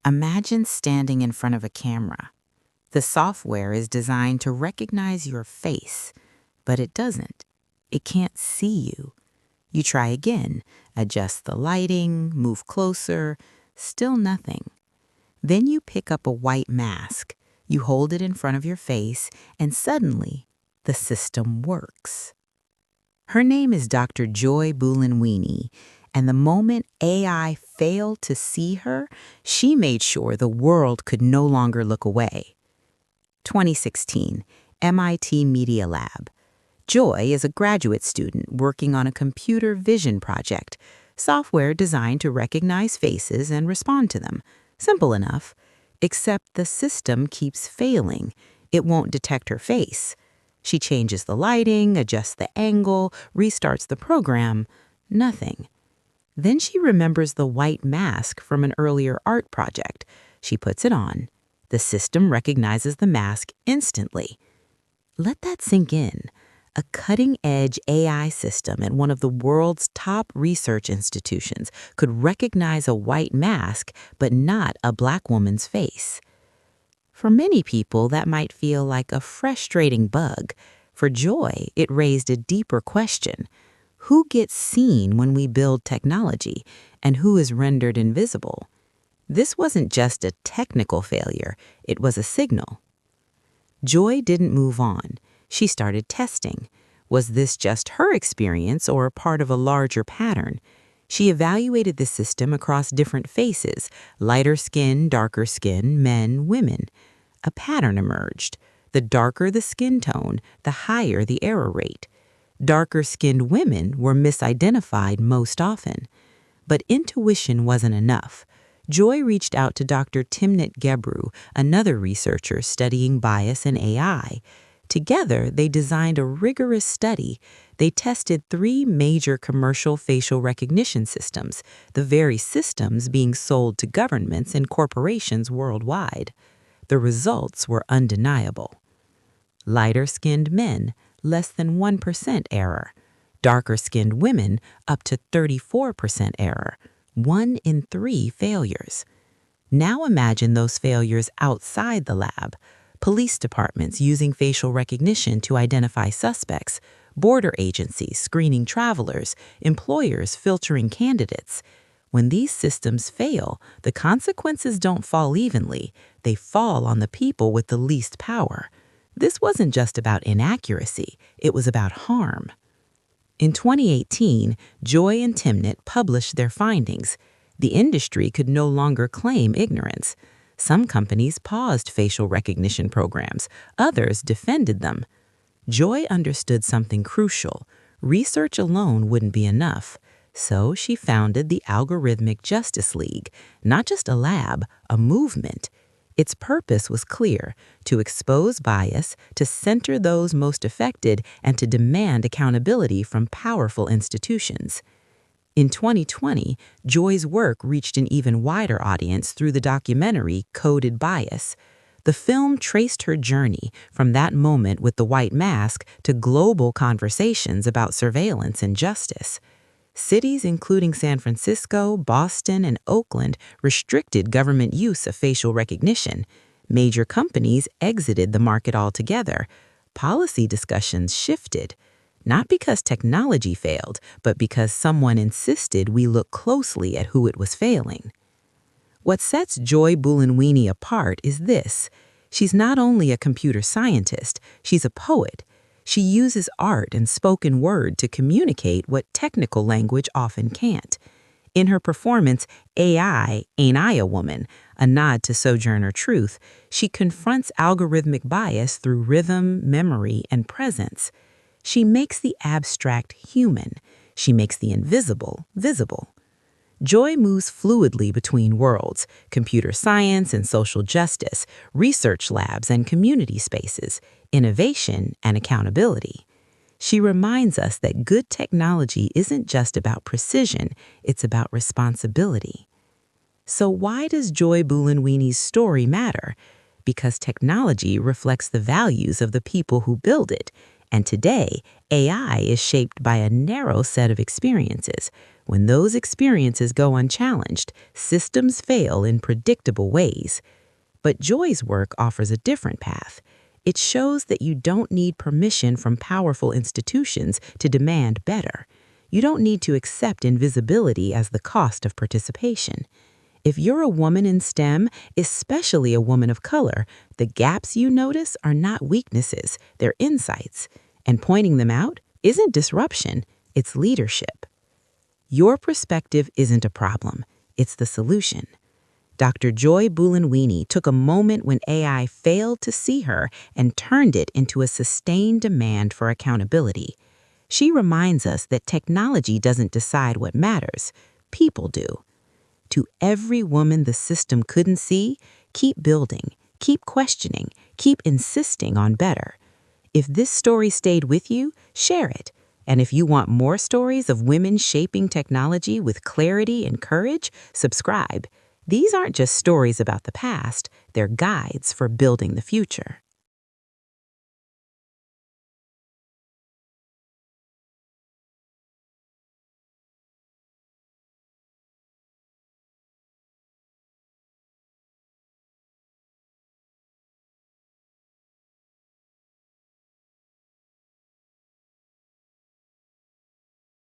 Imagine standing in front of a camera. The software is designed to recognize your face, but it doesn't. It can't see you. You try again, adjust the lighting, move closer, still nothing. Then you pick up a white mask. You hold it in front of your face, and suddenly, the system works. Her name is Dr. Joy Buolamwini, and the moment AI failed to see her, she made sure the world could no longer look away. 2016, MIT Media Lab. Joy is a graduate student working on a computer vision project, software designed to recognize faces and respond to them. Simple enough, except the system keeps failing. It won't detect her face. She changes the lighting, adjusts the angle, restarts the program. Nothing. Then she remembers the white mask from an earlier art project. She puts it on. The system recognizes the mask instantly. Let that sink in. A cutting-edge AI system at one of the world's top research institutions could recognize a white mask, but not a Black woman's face. For many people, that might feel like a frustrating bug. For Joy, it raised a deeper question. Who gets seen when we build technology, and who is rendered invisible? This wasn't just a technical failure, it was a signal. Joy didn't move on. She started testing. Was this just her experience or a part of a larger pattern? She evaluated the system across different faces, lighter skin, darker skin, men, women. A pattern emerged. The darker the skin tone, the higher the error rate. Darker-skinned women were misidentified most often. But intuition wasn't enough. Joy reached out to Dr. Timnit Gebru, another researcher studying bias in AI. Together, they designed a rigorous study. They tested 3 major commercial facial recognition systems, the very systems being sold to governments and corporations worldwide. The results were undeniable. Lighter-skinned men, less than 1% error. Darker-skinned women, up to 34% error. 1 in 3 failures. Now imagine those failures outside the lab. Police departments using facial recognition to identify suspects, border agencies screening travelers, employers filtering candidates. When these systems fail, the consequences don't fall evenly. They fall on the people with the least power. This wasn't just about inaccuracy, it was about harm. In 2018, Joy and Timnit published their findings. The industry could no longer claim ignorance. Some companies paused facial recognition programs. Others defended them. Joy understood something crucial. Research alone wouldn't be enough. So she founded the Algorithmic Justice League, not just a lab, a movement. Its purpose was clear: to expose bias, to center those most affected, and to demand accountability from powerful institutions. In 2020, Joy's work reached an even wider audience through the documentary Coded Bias. The film traced her journey from that moment with the white mask to global conversations about surveillance and justice. Cities including San Francisco, Boston, and Oakland restricted government use of facial recognition. Major companies exited the market altogether. Policy discussions shifted. Not because technology failed, but because someone insisted we look closely at who it was failing. What sets Joy Buolamwini apart is this: she's not only a computer scientist, she's a poet. She uses art and spoken word to communicate what technical language often can't. In her performance, AI, Ain't I a Woman, a nod to Sojourner Truth, she confronts algorithmic bias through rhythm, memory, and presence. She makes the abstract human. She makes the invisible visible. Joy moves fluidly between worlds: computer science and social justice, research labs and community spaces, innovation and accountability. She reminds us that good technology isn't just about precision, it's about responsibility. So why does Joy Buolamwini's story matter? Because technology reflects the values of the people who build it. And today, AI is shaped by a narrow set of experiences. When those experiences go unchallenged, systems fail in predictable ways. But Joy's work offers a different path. It shows that you don't need permission from powerful institutions to demand better. You don't need to accept invisibility as the cost of participation. If you're a woman in STEM, especially a woman of color, the gaps you notice are not weaknesses, they're insights. And pointing them out isn't disruption, it's leadership. Your perspective isn't a problem, it's the solution. Dr. Joy Buolamwini took a moment when AI failed to see her and turned it into a sustained demand for accountability. She reminds us that technology doesn't decide what matters, people do. To every woman the system couldn't see, keep building, keep questioning, keep insisting on better. If this story stayed with you, share it. And if you want more stories of women shaping technology with clarity and courage, subscribe. These aren't just stories about the past, they're guides for building the future.